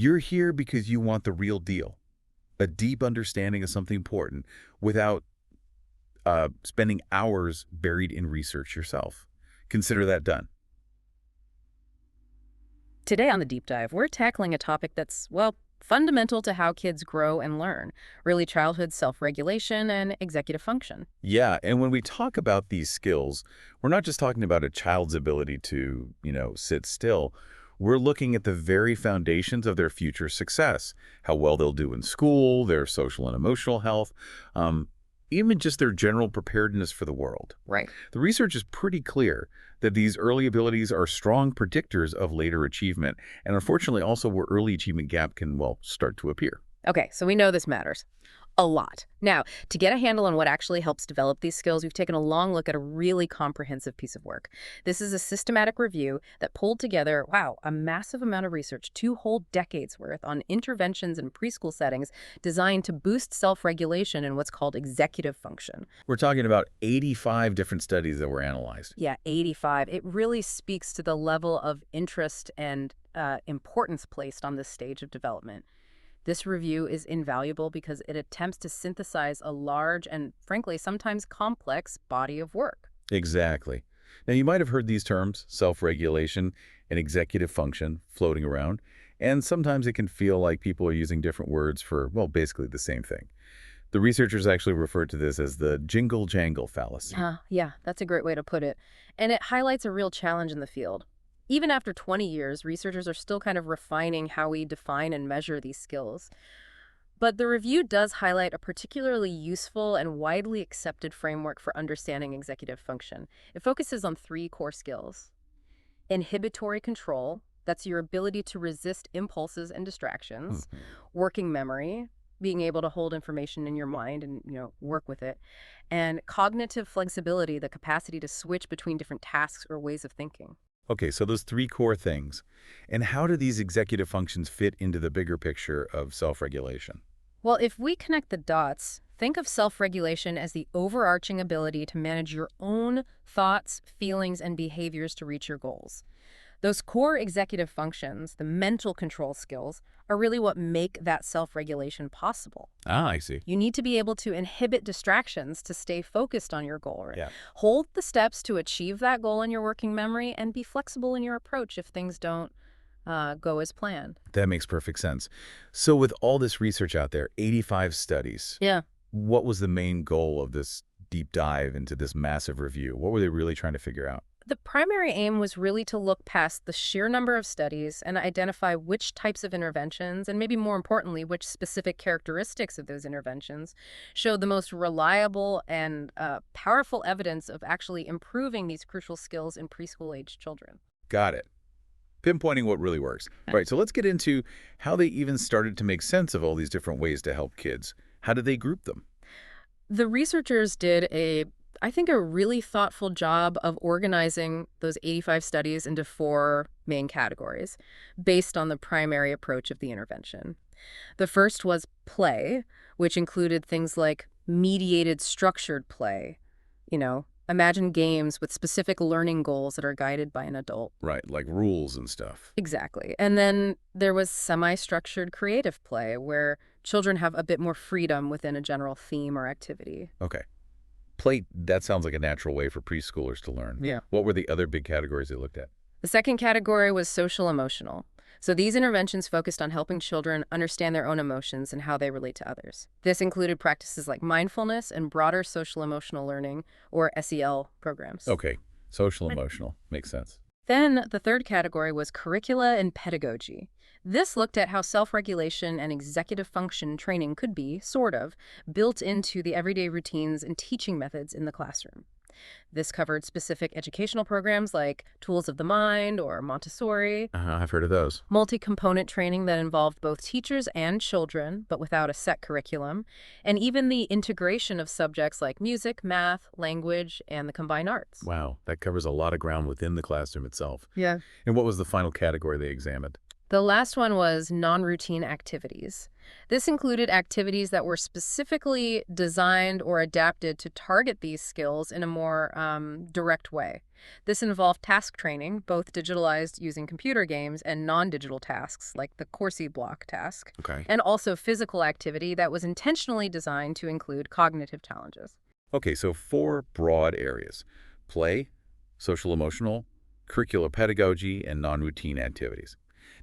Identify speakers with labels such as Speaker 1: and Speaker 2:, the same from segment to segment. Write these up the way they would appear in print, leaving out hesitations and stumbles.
Speaker 1: You're here because you want the real deal, a deep understanding of something important without spending hours buried in research yourself. Consider that done.
Speaker 2: Today on the deep dive, we're tackling a topic that's, well, fundamental to how kids grow and learn, early childhood self-regulation and executive function.
Speaker 1: Yeah, and when we talk about these skills, we're not just talking about a child's ability to, sit still. We're looking at the very foundations of their future success, how well they'll do in school, their social and emotional health, even just their general preparedness for the world.
Speaker 2: Right.
Speaker 1: The research is pretty clear that these early abilities are strong predictors of later achievement, and unfortunately also where early achievement gap can, well, start to appear.
Speaker 2: Okay, so we know this matters a lot. Now, to get a handle on what actually helps develop these skills, we've taken a long look at a really comprehensive piece of work. This is a systematic review that pulled together, wow, a massive amount of research, 2 whole decades worth on interventions in preschool settings designed to boost self-regulation and what's called executive function.
Speaker 1: We're talking about 85 different studies that were analyzed.
Speaker 2: Yeah, 85. It really speaks to the level of interest and importance placed on this stage of development. This review is invaluable because it attempts to synthesize a large and, frankly, sometimes complex body of work.
Speaker 1: Exactly. Now, you might have heard these terms, self-regulation and executive function, floating around, and sometimes it can feel like people are using different words for, well, basically the same thing. The researchers actually referred to this as the jingle-jangle fallacy.
Speaker 2: Yeah, that's a great way to put it. And it highlights a real challenge in the field. Even after 20 years, researchers are still kind of refining how we define and measure these skills. But the review does highlight a particularly useful and widely accepted framework for understanding executive function. It focuses on 3 core skills. Inhibitory control, that's your ability to resist impulses and distractions.
Speaker 1: Mhm.
Speaker 2: Working memory, being able to hold information in your mind and, work with it. And cognitive flexibility, the capacity to switch between different tasks or ways of thinking.
Speaker 1: Okay, so those 3 core things. And how do these executive functions fit into the bigger picture of self-regulation?
Speaker 2: Well, if we connect the dots, think of self-regulation as the overarching ability to manage your own thoughts, feelings, and behaviors to reach your goals. Those core executive functions, the mental control skills, are really what make that self-regulation possible.
Speaker 1: Ah, I see.
Speaker 2: You need to be able to inhibit distractions to stay focused on your goal. Right?
Speaker 1: Yeah.
Speaker 2: Hold the steps to achieve that goal in your working memory and be flexible in your approach if things don't go as planned.
Speaker 1: That makes perfect sense. So with all this research out there, 85 studies,
Speaker 2: Yeah.
Speaker 1: what was the main goal of this deep dive into this massive review? What were they really trying to figure out?
Speaker 2: The primary aim was really to look past the sheer number of studies and identify which types of interventions, and maybe more importantly, which specific characteristics of those interventions showed the most reliable and powerful evidence of actually improving these crucial skills in preschool-aged children.
Speaker 1: Got it. Pinpointing what really works. All right, so let's get into how they even started to make sense of all these different ways to help kids. How did they group them?
Speaker 2: The researchers did I think, a really thoughtful job of organizing those 85 studies into 4 main categories based on the primary approach of the intervention. The first was play, which included things like mediated structured play. Imagine games with specific learning goals that are guided by an adult.
Speaker 1: Right, like rules and stuff.
Speaker 2: Exactly. And then there was semi-structured creative play, where children have a bit more freedom within a general theme or activity.
Speaker 1: Okay. Play, that sounds like a natural way for preschoolers to learn.
Speaker 2: Yeah.
Speaker 1: What were the other big categories they looked at?
Speaker 2: The second category was social-emotional. So these interventions focused on helping children understand their own emotions and how they relate to others. This included practices like mindfulness and broader social-emotional learning, or SEL programs.
Speaker 1: Okay, social emotional. Makes sense.
Speaker 2: Then the third category was curricula and pedagogy. This looked at how self-regulation and executive function training could be, sort of, built into the everyday routines and teaching methods in the classroom. This covered specific educational programs like Tools of the Mind or Montessori,
Speaker 1: I've heard of those.
Speaker 2: multi-component training that involved both teachers and children, but without a set curriculum, and even the integration of subjects like music, math, language, and the combined arts.
Speaker 1: Wow, that covers a lot of ground within the classroom itself.
Speaker 2: Yeah.
Speaker 1: And what was the final category they examined?
Speaker 2: The last one was non-routine activities. This included activities that were specifically designed or adapted to target these skills in a more direct way. This involved task training, both digitalized using computer games and non-digital tasks like the Corsi block task,
Speaker 1: Okay.
Speaker 2: and also physical activity that was intentionally designed to include cognitive challenges.
Speaker 1: Okay, so four broad areas: play, social emotional, curricular pedagogy, and non-routine activities.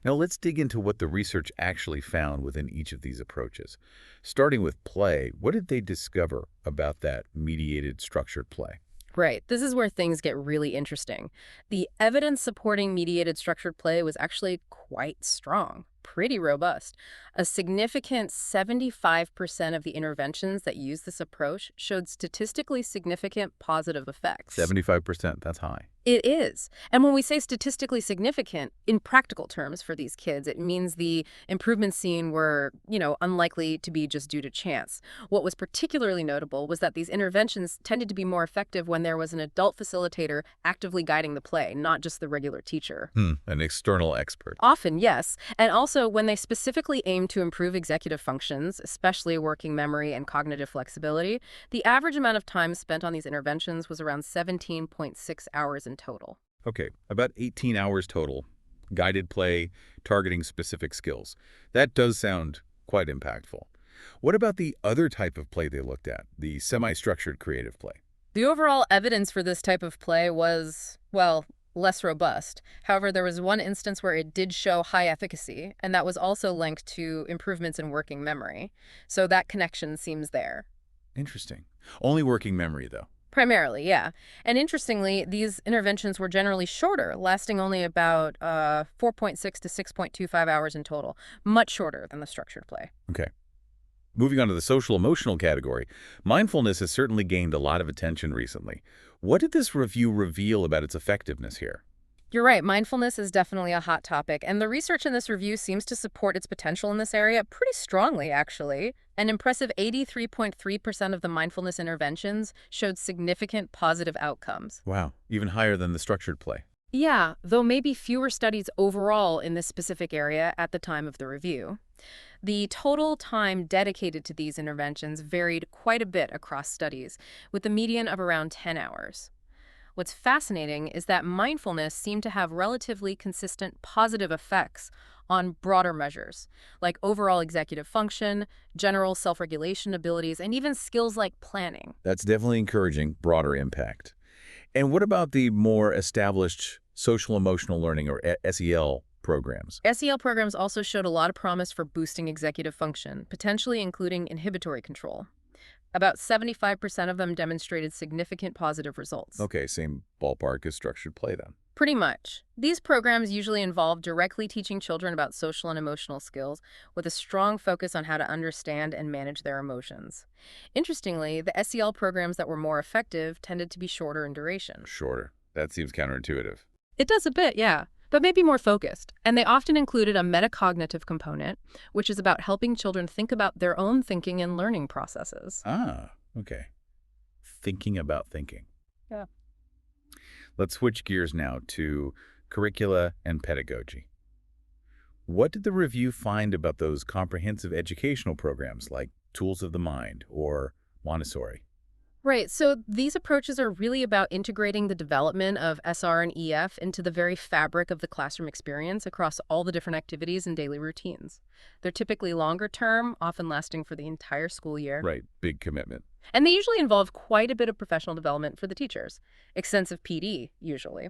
Speaker 1: Now let's dig into what the research actually found within each of these approaches. Starting with play, what did they discover about that mediated structured play?
Speaker 2: Right. This is where things get really interesting. The evidence supporting mediated structured play was actually quite strong, pretty robust. A significant 75% of the interventions that used this approach showed statistically significant positive effects.
Speaker 1: 75%, that's high.
Speaker 2: It is. And when we say statistically significant, in practical terms for these kids, it means the improvements seen were, unlikely to be just due to chance. What was particularly notable was that these interventions tended to be more effective when there was an adult facilitator actively guiding the play, not just the regular teacher.
Speaker 1: An external expert.
Speaker 2: Often, yes. And also when they specifically aimed to improve executive functions, especially working memory and cognitive flexibility, the average amount of time spent on these interventions was around 17.6 hours in total.
Speaker 1: Okay, about 18 hours total. Guided play, targeting specific skills. That does sound quite impactful. What about the other type of play they looked at, the semi-structured creative play?
Speaker 2: The overall evidence for this type of play was, well, less robust. However, there was one instance where it did show high efficacy, and that was also linked to improvements in working memory. So that connection seems there.
Speaker 1: Interesting. Only working memory, though.
Speaker 2: Primarily, yeah. And interestingly, these interventions were generally shorter, lasting only about 4.6 to 6.25 hours in total, much shorter than the structured play.
Speaker 1: Okay. Moving on to the social emotional category, mindfulness has certainly gained a lot of attention recently. What did this review reveal about its effectiveness here?
Speaker 2: You're right, mindfulness is definitely a hot topic, and the research in this review seems to support its potential in this area pretty strongly, actually. An impressive 83.3% of the mindfulness interventions showed significant positive outcomes.
Speaker 1: Wow, even higher than the structured play.
Speaker 2: Yeah, though maybe fewer studies overall in this specific area at the time of the review. The total time dedicated to these interventions varied quite a bit across studies, with a median of around 10 hours. What's fascinating is that mindfulness seemed to have relatively consistent positive effects on broader measures, like overall executive function, general self-regulation abilities, and even skills like planning.
Speaker 1: That's definitely encouraging, broader impact. And what about the more established social emotional learning, or SEL, programs?
Speaker 2: SEL programs also showed a lot of promise for boosting executive function, potentially including inhibitory control. About 75% of them demonstrated significant positive results.
Speaker 1: Okay, same ballpark as structured play then.
Speaker 2: Pretty much. These programs usually involve directly teaching children about social and emotional skills with a strong focus on how to understand and manage their emotions. Interestingly, the SEL programs that were more effective tended to be shorter in duration.
Speaker 1: Shorter. That seems counterintuitive.
Speaker 2: It does a bit, yeah, but maybe more focused. And they often included a metacognitive component, which is about helping children think about their own thinking and learning processes.
Speaker 1: Ah, okay. Thinking about thinking.
Speaker 2: Yeah.
Speaker 1: Let's switch gears now to curricula and pedagogy. What did the review find about those comprehensive educational programs like Tools of the Mind or Montessori?
Speaker 2: Right, so these approaches are really about integrating the development of SR and EF into the very fabric of the classroom experience across all the different activities and daily routines. They're typically longer term, often lasting for the entire school year.
Speaker 1: Right, big commitment.
Speaker 2: And they usually involve quite a bit of professional development for the teachers, extensive PD, usually.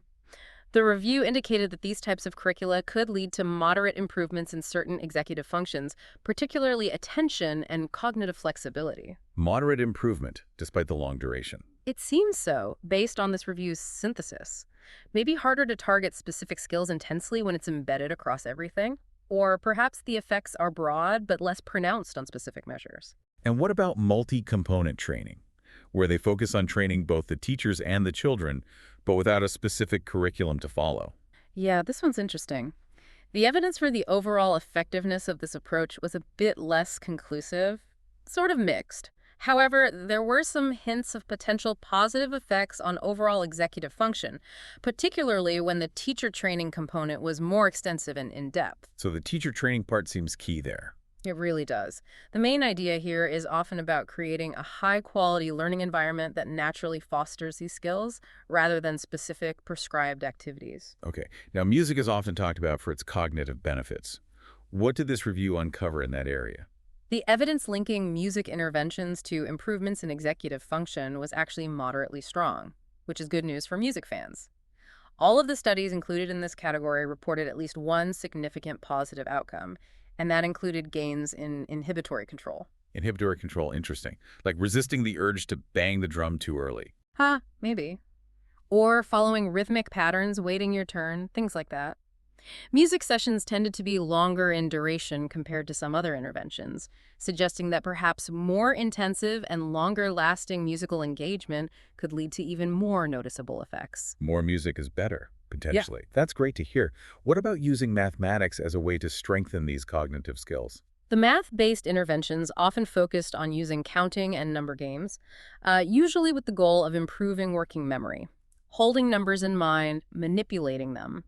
Speaker 2: The review indicated that these types of curricula could lead to moderate improvements in certain executive functions, particularly attention and cognitive flexibility.
Speaker 1: Moderate improvement, despite the long duration.
Speaker 2: It seems so, based on this review's synthesis. Maybe harder to target specific skills intensely when it's embedded across everything? Or perhaps the effects are broad but less pronounced on specific measures.
Speaker 1: And what about multi-component training, where they focus on training both the teachers and the children, but without a specific curriculum to follow?
Speaker 2: Yeah, this one's interesting. The evidence for the overall effectiveness of this approach was a bit less conclusive, sort of mixed. However, there were some hints of potential positive effects on overall executive function, particularly when the teacher training component was more extensive and in-depth.
Speaker 1: So the teacher training part seems key there.
Speaker 2: It really does. The main idea here is often about creating a high-quality learning environment that naturally fosters these skills rather than specific prescribed activities.
Speaker 1: Okay. Now, music is often talked about for its cognitive benefits. What did this review uncover in that area?
Speaker 2: The evidence linking music interventions to improvements in executive function was actually moderately strong, which is good news for music fans. All of the studies included in this category reported at least one significant positive outcome, and that included gains in inhibitory control.
Speaker 1: Inhibitory control, interesting. Like resisting the urge to bang the drum too early.
Speaker 2: Huh, maybe. Or following rhythmic patterns, waiting your turn, things like that. Music sessions tended to be longer in duration compared to some other interventions, suggesting that perhaps more intensive and longer-lasting musical engagement could lead to even more noticeable effects.
Speaker 1: More music is better,
Speaker 2: Yeah.
Speaker 1: potentially. That's great to hear. What about using mathematics as a way to strengthen these cognitive skills?
Speaker 2: The math-based interventions often focused on using counting and number games, usually with the goal of improving working memory, holding numbers in mind, manipulating them.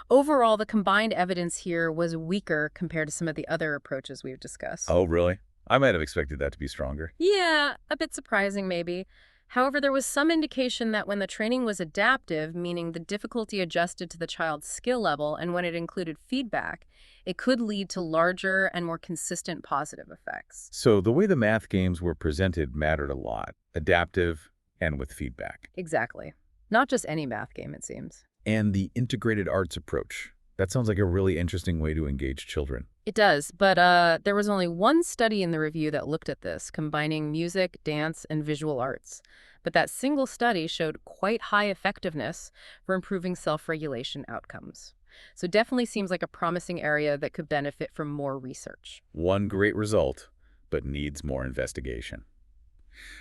Speaker 2: Overall, the combined evidence here was weaker compared to some of the other approaches we've discussed.
Speaker 1: Oh, really? I might have expected that to be stronger.
Speaker 2: Yeah, a bit surprising maybe. However, there was some indication that when the training was adaptive, meaning the difficulty adjusted to the child's skill level, and when it included feedback, it could lead to larger and more consistent positive effects.
Speaker 1: So the way the math games were presented mattered a lot, adaptive and with feedback.
Speaker 2: Exactly. Not just any math game, it seems.
Speaker 1: And the integrated arts approach. That sounds like a really interesting way to engage children.
Speaker 2: It does, but there was only one study in the review that looked at this, combining music, dance, and visual arts. But that single study showed quite high effectiveness for improving self-regulation outcomes. So definitely seems like a promising area that could benefit from more research.
Speaker 1: One great result, but needs more investigation.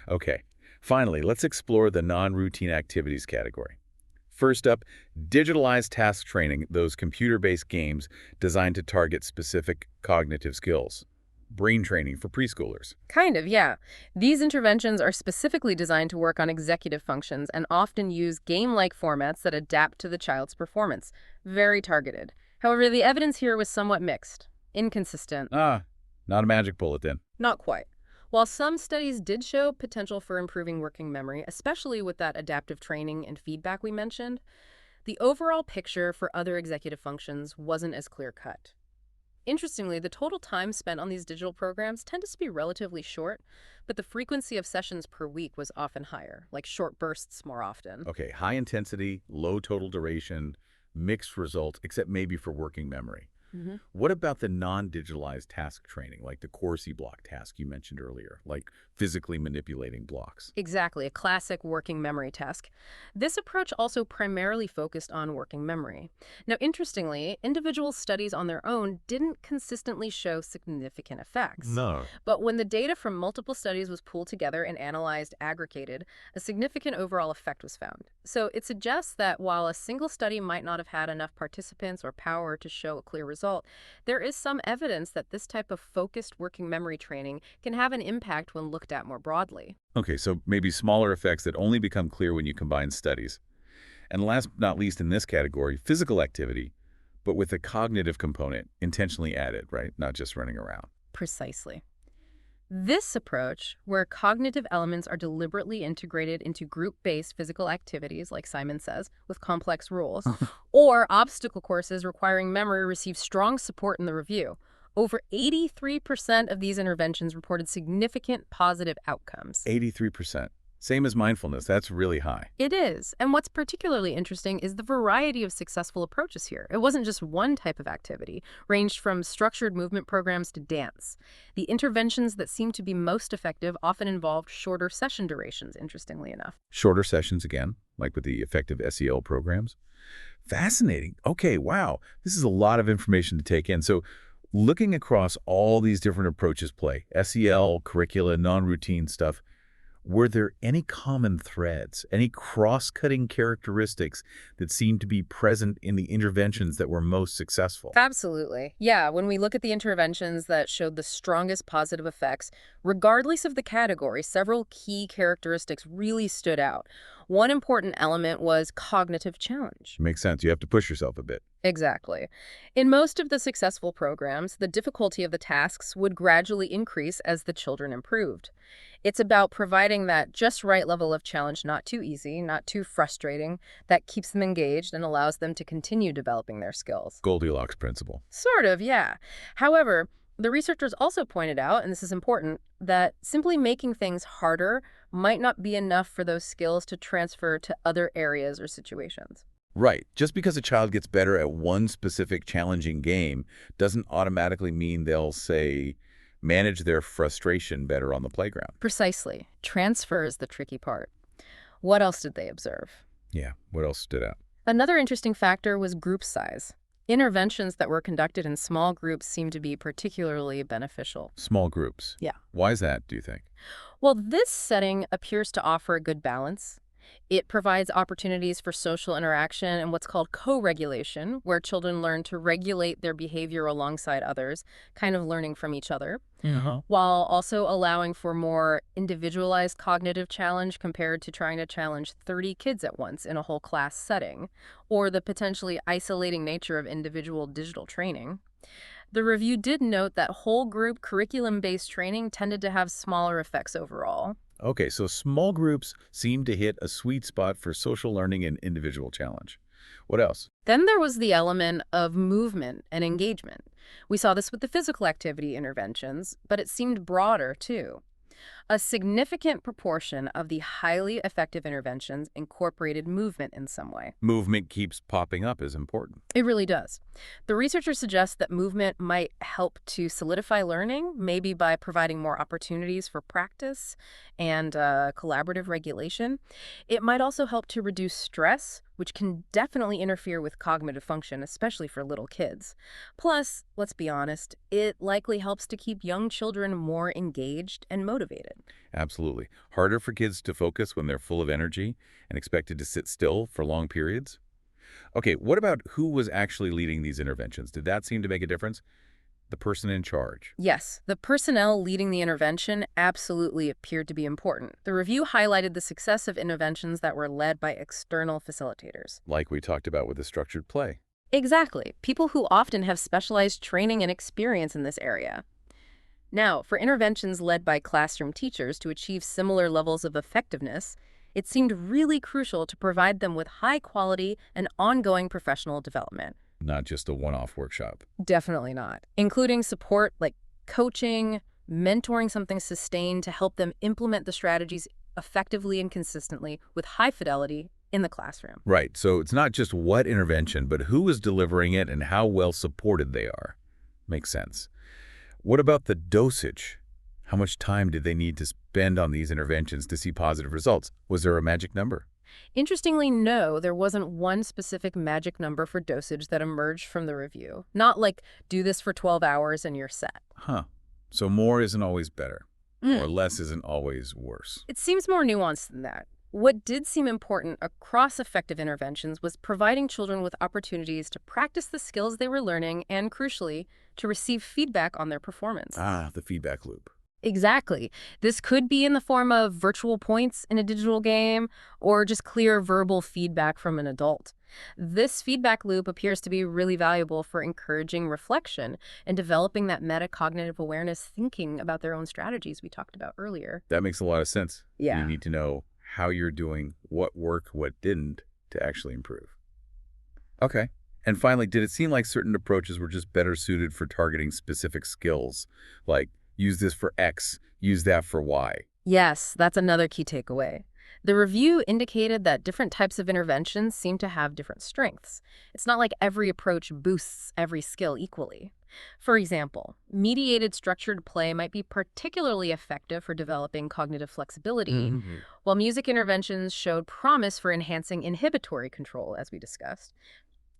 Speaker 1: Okay, finally, let's explore the non-routine activities category. First up, digitalized task training, those computer-based games designed to target specific cognitive skills. Brain training for preschoolers.
Speaker 2: Kind of, yeah. These interventions are specifically designed to work on executive functions and often use game-like formats that adapt to the child's performance. Very targeted. However, the evidence here was somewhat mixed, inconsistent.
Speaker 1: Not a magic bullet then.
Speaker 2: Not quite. While some studies did show potential for improving working memory, especially with that adaptive training and feedback we mentioned, the overall picture for other executive functions wasn't as clear-cut. Interestingly, the total time spent on these digital programs tended to be relatively short, but the frequency of sessions per week was often higher, like short bursts more often.
Speaker 1: Okay, high intensity, low total duration, mixed results, except maybe for working memory.
Speaker 2: Mhm.
Speaker 1: What about the non-digitalized task training, like the Corsi block task you mentioned earlier, like physically manipulating blocks?
Speaker 2: Exactly, a classic working memory task. This approach also primarily focused on working memory. Now, interestingly, individual studies on their own didn't consistently show significant effects.
Speaker 1: No.
Speaker 2: But when the data from multiple studies was pulled together and analyzed, aggregated, a significant overall effect was found. So it suggests that while a single study might not have had enough participants or power to show a clear result, there is some evidence that this type of focused working memory training can have an impact when looked at more broadly.
Speaker 1: Okay, so maybe smaller effects that only become clear when you combine studies. And last but not least in this category, physical activity, but with a cognitive component intentionally added, right? Not just running around.
Speaker 2: Precisely. This approach, where cognitive elements are deliberately integrated into group-based physical activities, like Simon says, with complex rules, or obstacle courses requiring memory, receive strong support in the review. Over 83% of these interventions reported significant positive outcomes.
Speaker 1: 83%. Same as mindfulness. That's really high.
Speaker 2: It is. And what's particularly interesting is the variety of successful approaches here. It wasn't just one type of activity, ranged from structured movement programs to dance. The interventions that seemed to be most effective often involved shorter session durations, interestingly enough.
Speaker 1: Shorter sessions again, like with the effective SEL programs. Fascinating. Okay, wow. This is a lot of information to take in. So looking across all these different approaches play, SEL, curricula, non-routine stuff, were there any common threads, any cross-cutting characteristics that seemed to be present in the interventions that were most successful?
Speaker 2: Absolutely. Yeah, when we look at the interventions that showed the strongest positive effects, regardless of the category, several key characteristics really stood out. One important element was cognitive challenge.
Speaker 1: Makes sense. You have to push yourself a bit.
Speaker 2: Exactly. In most of the successful programs, the difficulty of the tasks would gradually increase as the children improved. It's about providing that just right level of challenge, not too easy, not too frustrating, that keeps them engaged and allows them to continue developing their skills.
Speaker 1: Goldilocks principle.
Speaker 2: Sort of, yeah. However, the researchers also pointed out, and this is important, that simply making things harder might not be enough for those skills to transfer to other areas or situations.
Speaker 1: Right. Just because a child gets better at one specific challenging game doesn't automatically mean they'll, say, manage their frustration better on the playground.
Speaker 2: Precisely. Transfer is the tricky part. What else did they observe?
Speaker 1: Yeah. What else stood out?
Speaker 2: Another interesting factor was group size. Interventions that were conducted in small groups seemed to be particularly beneficial.
Speaker 1: Small groups.
Speaker 2: Yeah.
Speaker 1: Why is that, do you think?
Speaker 2: Well, this setting appears to offer a good balance. It provides opportunities for social interaction and what's called co-regulation, where children learn to regulate their behavior alongside others, kind of learning from each other, while also allowing for more individualized cognitive challenge compared to trying to challenge 30 kids at once in a whole class setting, or the potentially isolating nature of individual digital training. The review did note that whole group curriculum-based training tended to have smaller effects overall.
Speaker 1: Okay, so small groups seem to hit a sweet spot for social learning and individual challenge. What else?
Speaker 2: Then there was the element of movement and engagement. We saw this with the physical activity interventions, but it seemed broader too. A significant proportion of the highly effective interventions incorporated movement in some way.
Speaker 1: Movement keeps popping up as important.
Speaker 2: It really does. The researchers suggest that movement might help to solidify learning, maybe by providing more opportunities for practice and collaborative regulation. It might also help to reduce stress, which can definitely interfere with cognitive function, especially for little kids. Plus, let's be honest, it likely helps to keep young children more engaged and motivated.
Speaker 1: Absolutely. Harder for kids to focus when they're full of energy and expected to sit still for long periods. Okay, what about who was actually leading these interventions? Did that seem to make a difference? The person in charge.
Speaker 2: Yes, the personnel leading the intervention absolutely appeared to be important. The review highlighted the success of interventions that were led by external facilitators.
Speaker 1: Like we talked about with the structured play.
Speaker 2: Exactly. People who often have specialized training and experience in this area. Now, for interventions led by classroom teachers to achieve similar levels of effectiveness, it seemed really crucial to provide them with high-quality and ongoing professional development.
Speaker 1: Not just a one-off workshop.
Speaker 2: Definitely not. Including support like coaching, mentoring something sustained to help them implement the strategies effectively and consistently with high fidelity in the classroom.
Speaker 1: Right, so it's not just what intervention, but who is delivering it and how well supported they are. Makes sense. What about the dosage? How much time did they need to spend on these interventions to see positive results? Was there a magic number?
Speaker 2: Interestingly, no, there wasn't one specific magic number for dosage that emerged from the review. Not like, do this for 12 hours and you're set.
Speaker 1: Huh. So more isn't always better,
Speaker 2: Mm.
Speaker 1: or less isn't always worse.
Speaker 2: It seems more nuanced than that. What did seem important across effective interventions was providing children with opportunities to practice the skills they were learning and, crucially, to receive feedback on their performance.
Speaker 1: Ah, the feedback loop.
Speaker 2: Exactly. This could be in the form of virtual points in a digital game or just clear verbal feedback from an adult. This feedback loop appears to be really valuable for encouraging reflection and developing that metacognitive awareness thinking about their own strategies we talked about earlier.
Speaker 1: That makes a lot of sense.
Speaker 2: Yeah.
Speaker 1: You need to know how you're doing, what worked, what didn't, to actually improve. Okay. And finally, did it seem like certain approaches were just better suited for targeting specific skills? Like, use this for X, use that for Y.
Speaker 2: Yes, that's another key takeaway. The review indicated that different types of interventions seem to have different strengths. It's not like every approach boosts every skill equally. For example, mediated structured play might be particularly effective for developing cognitive flexibility, while music interventions showed promise for enhancing inhibitory control, as we discussed.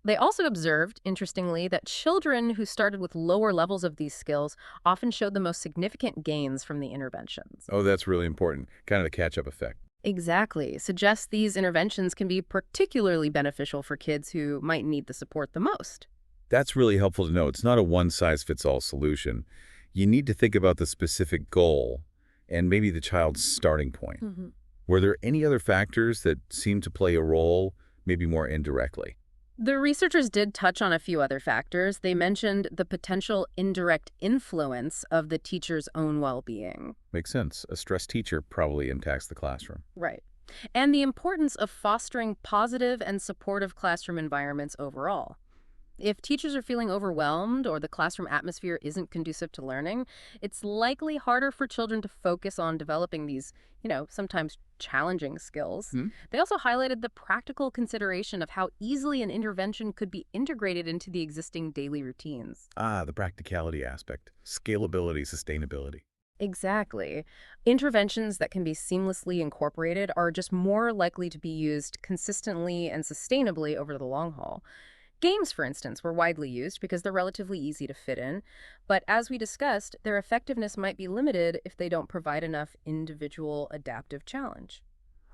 Speaker 2: They also observed, interestingly, that children who started with lower levels of these skills often showed the most significant gains from the interventions.
Speaker 1: Oh, that's really important. Kind of the catch-up effect.
Speaker 2: Exactly. Suggests these interventions can be particularly beneficial for kids who might need the support the most.
Speaker 1: That's really helpful to know. It's not a one-size-fits-all solution. You need to think about the specific goal and maybe the child's starting point. Were there any other factors that seemed to play a role, maybe more indirectly?
Speaker 2: The researchers did touch on a few other factors. They mentioned the potential indirect influence of the teacher's own well-being.
Speaker 1: Makes sense. A stressed teacher probably impacts the classroom.
Speaker 2: Right. And the importance of fostering positive and supportive classroom environments overall. If teachers are feeling overwhelmed or the classroom atmosphere isn't conducive to learning, it's likely harder for children to focus on developing these, sometimes challenging skills.
Speaker 1: Hmm?
Speaker 2: They also highlighted the practical consideration of how easily an intervention could be integrated into the existing daily routines.
Speaker 1: Ah, the practicality aspect. Scalability, sustainability.
Speaker 2: Exactly. Interventions that can be seamlessly incorporated are just more likely to be used consistently and sustainably over the long haul. Games, for instance, were widely used because they're relatively easy to fit in, but as we discussed, their effectiveness might be limited if they don't provide enough individual adaptive challenge.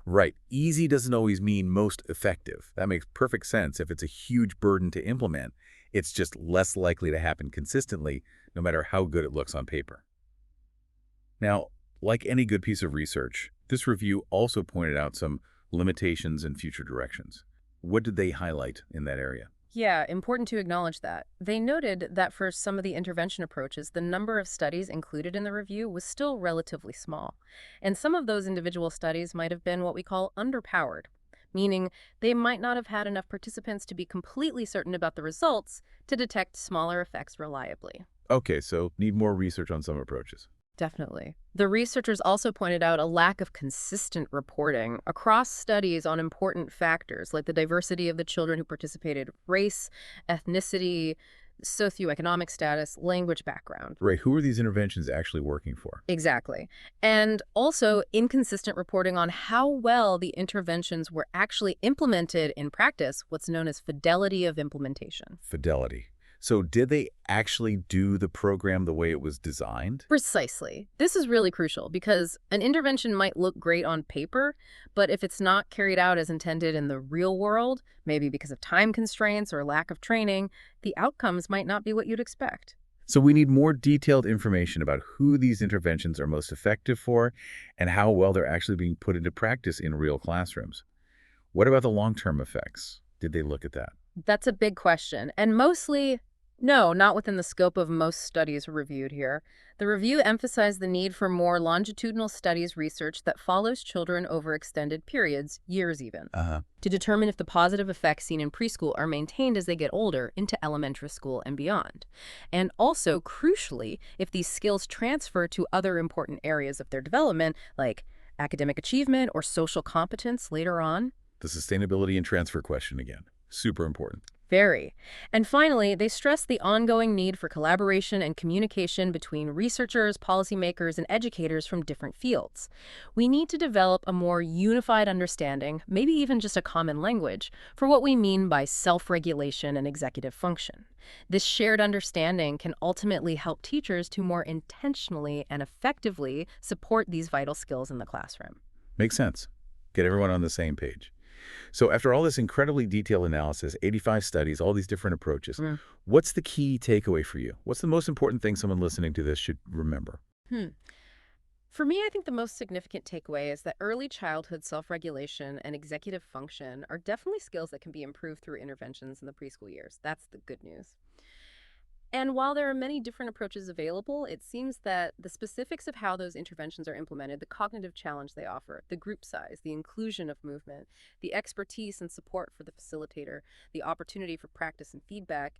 Speaker 1: Right. Easy doesn't always mean most effective. That makes perfect sense if it's a huge burden to implement. It's just less likely to happen consistently, no matter how good it looks on paper. Now, like any good piece of research, this review also pointed out some limitations and future directions. What did they highlight in that area?
Speaker 2: Yeah, important to acknowledge that. They noted that for some of the intervention approaches, the number of studies included in the review was still relatively small. And some of those individual studies might have been what we call underpowered, meaning they might not have had enough participants to be completely certain about the results to detect smaller effects reliably.
Speaker 1: Okay, so need more research on some approaches.
Speaker 2: Definitely. The researchers also pointed out a lack of consistent reporting across studies on important factors like the diversity of the children who participated, race, ethnicity, socioeconomic status, language background.
Speaker 1: Right, who are these interventions actually working for?
Speaker 2: Exactly. And also inconsistent reporting on how well the interventions were actually implemented in practice, what's known as fidelity of implementation.
Speaker 1: Fidelity. So did they actually do the program the way it was designed?
Speaker 2: Precisely. This is really crucial because an intervention might look great on paper, but if it's not carried out as intended in the real world, maybe because of time constraints or lack of training, the outcomes might not be what you'd expect.
Speaker 1: So we need more detailed information about who these interventions are most effective for and how well they're actually being put into practice in real classrooms. What about the long-term effects? Did they look at that?
Speaker 2: That's a big question, and mostly, no, not within the scope of most studies reviewed here. The review emphasized the need for more longitudinal studies research that follows children over extended periods, years even,
Speaker 1: Uh-huh.
Speaker 2: to determine if the positive effects seen in preschool are maintained as they get older into elementary school and beyond. And also, crucially, if these skills transfer to other important areas of their development, like academic achievement or social competence later on.
Speaker 1: The sustainability and transfer question again. Super important.
Speaker 2: Very. And finally, they stress the ongoing need for collaboration and communication between researchers, policymakers, and educators from different fields. We need to develop a more unified understanding, maybe even just a common language, for what we mean by self-regulation and executive function. This shared understanding can ultimately help teachers to more intentionally and effectively support these vital skills in the classroom.
Speaker 1: Makes sense. Get everyone on the same page. So after all this incredibly detailed analysis, 85 studies, all these different approaches, what's the key takeaway for you? What's the most important thing someone listening to this should remember?
Speaker 2: Hmm. For me, I think the most significant takeaway is that early childhood self-regulation and executive function are definitely skills that can be improved through interventions in the preschool years. That's the good news. And while there are many different approaches available, it seems that the specifics of how those interventions are implemented, the cognitive challenge they offer, the group size, the inclusion of movement, the expertise and support for the facilitator, the opportunity for practice and feedback,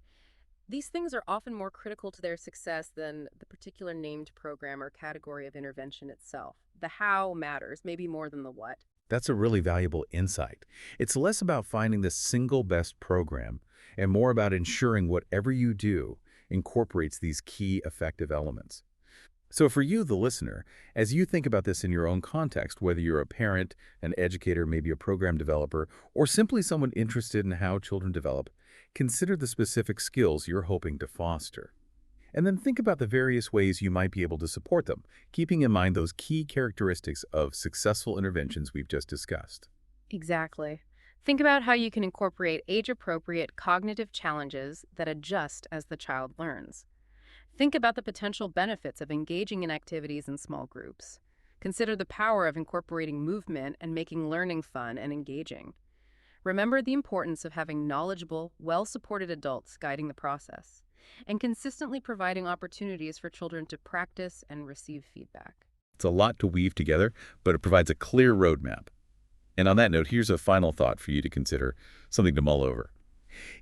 Speaker 2: these things are often more critical to their success than the particular named program or category of intervention itself. The how matters, maybe more than the what.
Speaker 1: That's a really valuable insight. It's less about finding the single best program and more about ensuring whatever you do incorporates these key effective elements. So for you, the listener, as you think about this in your own context, whether you're a parent, an educator, maybe a program developer, or simply someone interested in how children develop, consider the specific skills you're hoping to foster. And then think about the various ways you might be able to support them, keeping in mind those key characteristics of successful interventions we've just discussed.
Speaker 2: Exactly. Think about how you can incorporate age-appropriate cognitive challenges that adjust as the child learns. Think about the potential benefits of engaging in activities in small groups. Consider the power of incorporating movement and making learning fun and engaging. Remember the importance of having knowledgeable, well-supported adults guiding the process, and consistently providing opportunities for children to practice and receive feedback.
Speaker 1: It's a lot to weave together, but it provides a clear roadmap. And on that note, here's a final thought for you to consider, something to mull over.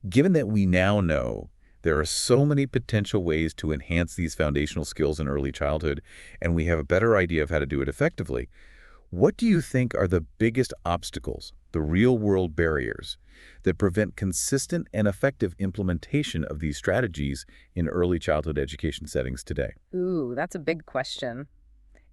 Speaker 1: Given that we now know there are so many potential ways to enhance these foundational skills in early childhood, and we have a better idea of how to do it effectively, what do you think are the biggest obstacles, the real-world barriers, that prevent consistent and effective implementation of these strategies in early childhood education settings today?
Speaker 2: Ooh, that's a big question.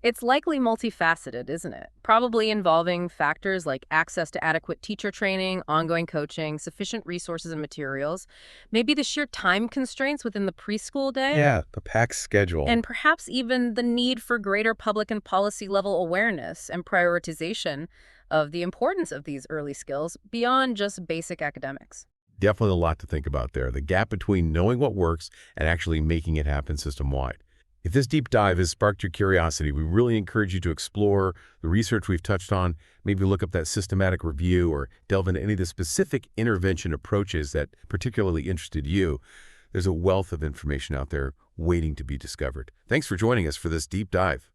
Speaker 2: It's likely multifaceted, isn't it? Probably involving factors like access to adequate teacher training, ongoing coaching, sufficient resources and materials, maybe the sheer time constraints within the preschool day,
Speaker 1: Yeah, the packed schedule.
Speaker 2: and perhaps even the need for greater public and policy level awareness and prioritization of the importance of these early skills beyond just basic academics.
Speaker 3: Definitely a lot to think about there. The gap between knowing what works and actually making it happen system-wide. If this deep dive has sparked your curiosity, we really encourage you to explore the research we've touched on, maybe look up that systematic review or delve into any of the specific intervention approaches that particularly interested you. There's a wealth of information out there waiting to be discovered. Thanks for joining us for this deep dive.